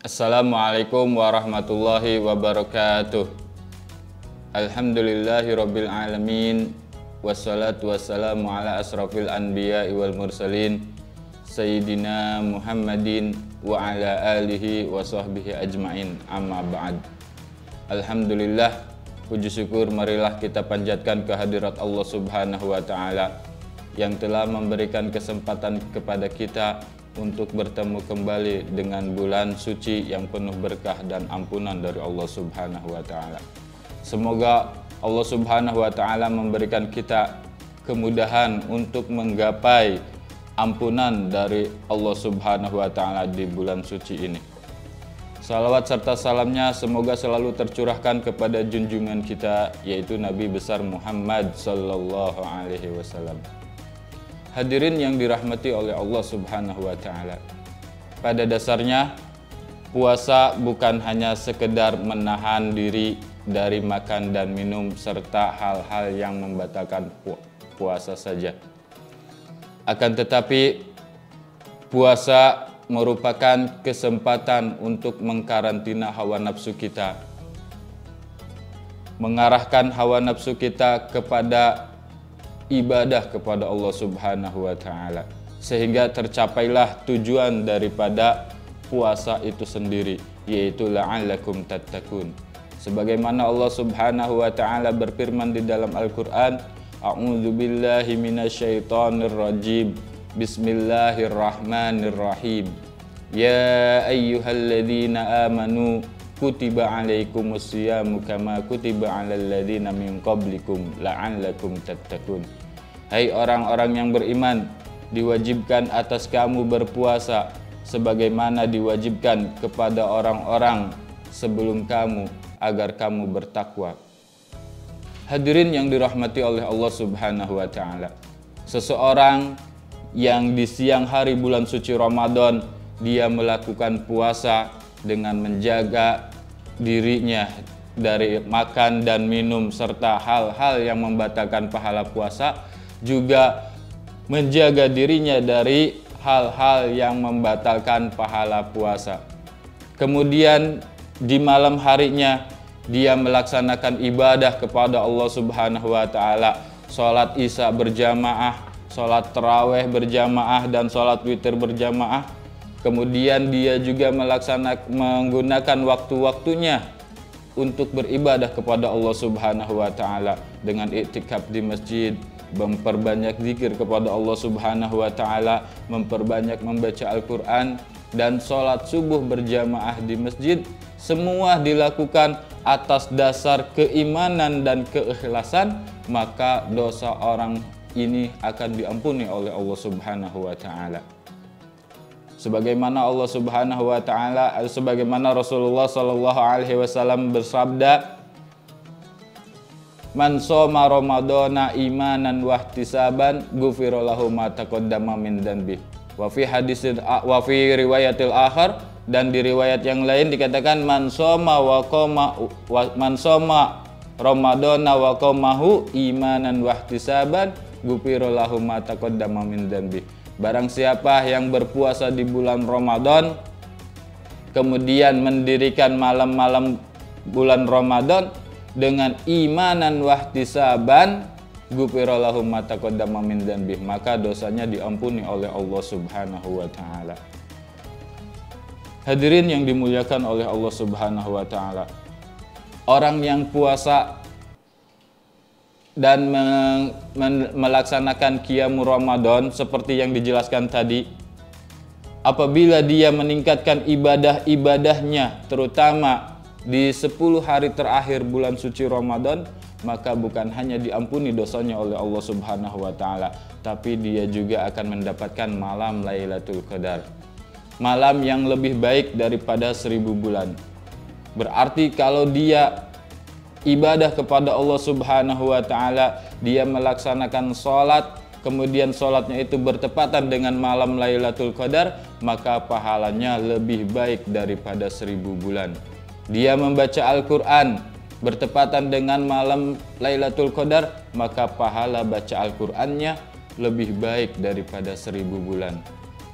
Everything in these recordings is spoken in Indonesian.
Assalamualaikum warahmatullahi wabarakatuh. Alhamdulillahirabbil alamin. Wassalatu wassalamu ala asrafil anbiya'i wal mursalin Sayyidina Muhammadin wa ala alihi wa sahbihi ajma'in. Amma ba'd. Alhamdulillah, puji syukur marilah kita panjatkan kehadirat Allah Subhanahu wa taala yang telah memberikan kesempatan kepada kita untuk bertemu kembali dengan bulan suci yang penuh berkah dan ampunan dari Allah Subhanahu wa taala. Semoga Allah Subhanahu wa taala memberikan kita kemudahan untuk menggapai ampunan dari Allah Subhanahu wa taala di bulan suci ini. Salawat serta salamnya semoga selalu tercurahkan kepada junjungan kita, yaitu Nabi besar Muhammad sallallahu alaihi wasallam. Hadirin yang dirahmati oleh Allah Subhanahu wa taala. Pada dasarnya puasa bukan hanya sekedar menahan diri dari makan dan minum serta hal-hal yang membatalkan puasa saja. Akan tetapi puasa merupakan kesempatan untuk mengkarantina hawa nafsu kita, mengarahkan hawa nafsu kita kepada ibadah kepada Allah Subhanahu wa taala, sehingga tercapailah tujuan daripada puasa itu sendiri, yaitu la'allakum tattaqun. Sebagaimana Allah Subhanahu wa taala berfirman di dalam Al-Qur'an, A'udzubillahi minasyaitonirrajim. Bismillahirrahmanirrahim. Ya ayyuhalladzina amanu kutiba alaikumusyamu kama kutiba alal ladzina min qablikum la'allakum tattaqun. Hai orang-orang yang beriman, diwajibkan atas kamu berpuasa sebagaimana diwajibkan kepada orang-orang sebelum kamu agar kamu bertakwa. Hadirin yang dirahmati oleh Allah Subhanahu wa taala. Seseorang yang di siang hari bulan suci Ramadan dia melakukan puasa dengan menjaga dirinya dari makan dan minum serta hal-hal yang membatalkan pahala puasa, juga menjaga dirinya dari hal-hal yang membatalkan pahala puasa. Kemudian di malam harinya dia melaksanakan ibadah kepada Allah Subhanahu wa taala, salat Isya berjamaah, salat tarawih berjamaah dan salat witir berjamaah. Kemudian dia juga menggunakan waktu-waktunya untuk beribadah kepada Allah Subhanahu wa taala dengan iktikaf di masjid, memperbanyak zikir kepada Allah Subhanahu wa taala, memperbanyak membaca Al-Qur'an dan salat subuh berjamaah di masjid. Semua dilakukan atas dasar keimanan dan keikhlasan, maka dosa orang ini akan diampuni oleh Allah Subhanahu wa taala. Sebagaimana Allah Subhanahu wa taala, sebagaimana Rasulullah sallallahu alaihi wasallam bersabda, "Man shoma ramadhana imanan wa ihtisaban, ghufira lahu ma taqaddama min dhanbi." Wa fi riwayatil akhar, dan di riwayat yang lain dikatakan man shoma ramadhana wa qamahu imanan wa ihtisaban, ghufira lahu ma taqaddama min dhanbi. Barang siapa yang berpuasa di bulan Ramadan kemudian mendirikan malam-malam bulan Ramadan dengan imanan wahtisaban, ghufira lahu ma taqaddama min dzanbih, maka dosanya diampuni oleh Allah Subhanahu wa taala. Hadirin yang dimuliakan oleh Allah Subhanahu wa taala. Orang yang puasa dan melaksanakan qiyamul Ramadan seperti yang dijelaskan tadi, apabila dia meningkatkan ibadah-ibadahnya terutama di 10 hari terakhir bulan suci Ramadan, maka bukan hanya diampuni dosanya oleh Allah Subhanahu wa taala, tapi dia juga akan mendapatkan malam Lailatul Qadar, malam yang lebih baik daripada 1000 bulan. Berarti kalau dia ibadah kepada Allah Subhanahu wa taala, dia melaksanakan sholat, kemudian sholatnya itu bertepatan dengan malam Lailatul Qadar, maka pahalanya lebih baik daripada 1000 bulan. Dia membaca Al-Quran bertepatan dengan malam Lailatul Qadar, maka pahala baca Al-Qurannya lebih baik daripada 1000 bulan.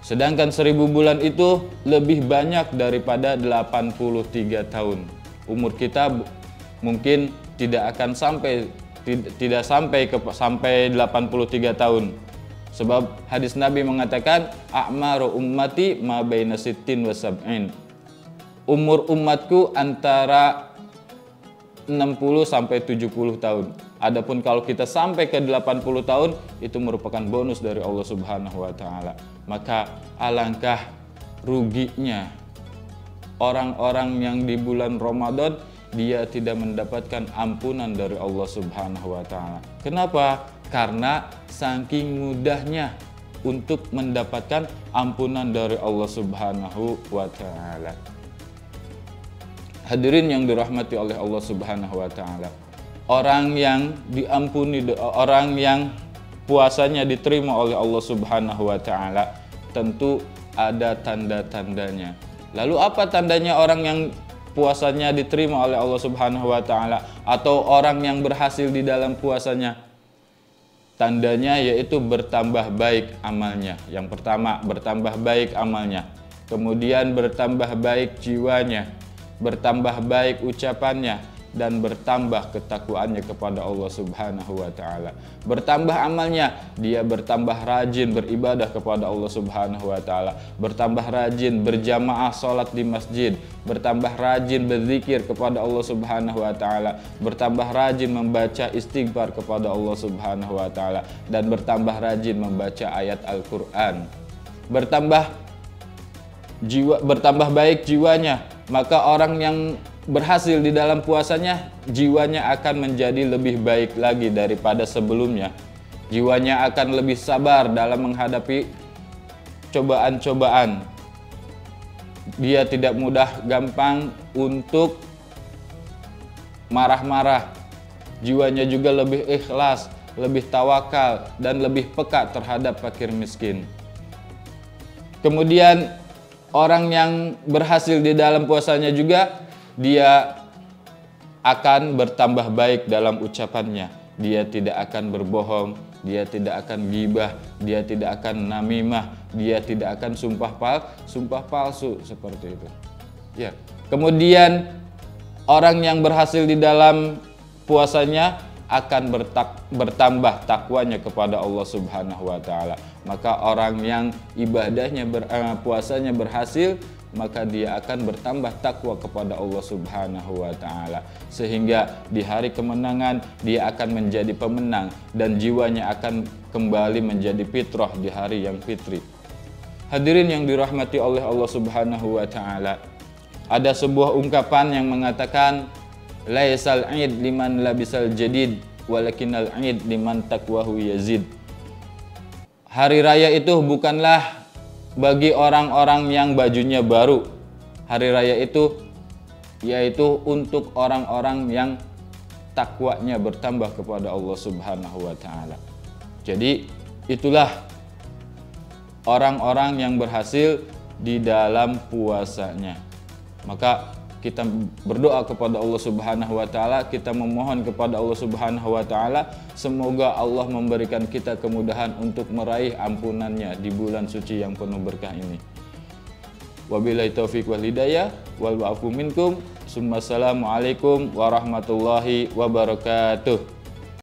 Sedangkan 1000 bulan itu lebih banyak daripada 83 tahun. Umur kita mungkin tidak akan sampai 83 tahun. Sebab hadis Nabi mengatakan a'maru ummati ma baina sittin wa sab'in. Umur umatku antara 60 sampai 70 tahun. Adapun kalau kita sampai ke 80 tahun, itu merupakan bonus dari Allah Subhanahu wa taala. Maka alangkah ruginya orang-orang yang di bulan Ramadan dia tidak mendapatkan ampunan dari Allah Subhanahu wa taala. Kenapa? Karena saking mudahnya untuk mendapatkan ampunan dari Allah Subhanahu wa taala. Hadirin yang dirahmati oleh Allah Subhanahu wa taala. Orang yang diampuni, orang yang puasanya diterima oleh Allah Subhanahu wa taala, tentu ada tanda-tandanya. Lalu apa tandanya orang yang puasanya diterima oleh Allah Subhanahu wa taala atau orang yang berhasil di dalam puasanya? Tandanya yaitu bertambah baik amalnya. Yang pertama, bertambah baik amalnya. Kemudian bertambah baik jiwanya, bertambah baik ucapannya, dan bertambah ketakwaannya kepada Allah Subhanahu wa taala. Bertambah amalnya, dia bertambah rajin beribadah kepada Allah Subhanahu wa taala, bertambah rajin berjamaah salat di masjid, bertambah rajin berzikir kepada Allah Subhanahu wa taala, bertambah rajin membaca istighfar kepada Allah Subhanahu wa taala, dan bertambah rajin membaca ayat Al-Qur'an. Bertambah baik jiwanya, maka orang yang berhasil di dalam puasanya, jiwanya akan menjadi lebih baik lagi daripada sebelumnya. Jiwanya akan lebih sabar dalam menghadapi cobaan-cobaan. Dia tidak mudah gampang untuk marah-marah. Jiwanya juga lebih ikhlas, lebih tawakal, dan lebih peka terhadap fakir miskin. Kemudian orang yang berhasil di dalam puasanya juga, dia akan bertambah baik dalam ucapannya. Dia tidak akan berbohong, dia tidak akan ghibah, dia tidak akan namimah, dia tidak akan sumpah palsu seperti itu. Ya. Kemudian orang yang berhasil di dalam puasanya akan bertambah takwanya kepada Allah Subhanahu wa taala. Maka orang yang ibadahnya puasanya berhasil, maka dia akan bertambah takwa kepada Allah Subhanahu wa taala, sehingga di hari kemenangan dia akan menjadi pemenang dan jiwanya akan kembali menjadi fitrah di hari yang fitri. Hadirin yang dirahmati oleh Allah Subhanahu wa taala, ada sebuah ungkapan yang mengatakan laisal 'id liman labisal jadid walakinal 'id liman taqwahu yazid. Hari raya itu bukanlah bagi orang-orang yang bajunya baru. Hari raya itu yaitu untuk orang-orang yang takwanya bertambah kepada Allah Subhanahu wa taala. Jadi itulah orang-orang yang berhasil di dalam puasanya. Maka kita berdoa kepada Allah Subhanahu wa taala, kita memohon kepada Allah Subhanahu wa taala, semoga Allah memberikan kita kemudahan untuk meraih ampunannya di bulan suci yang penuh berkah ini. Wabillahi taufiq wal hidayah wal wa'fu minkum. Assalamualaikum warahmatullahi wabarakatuh.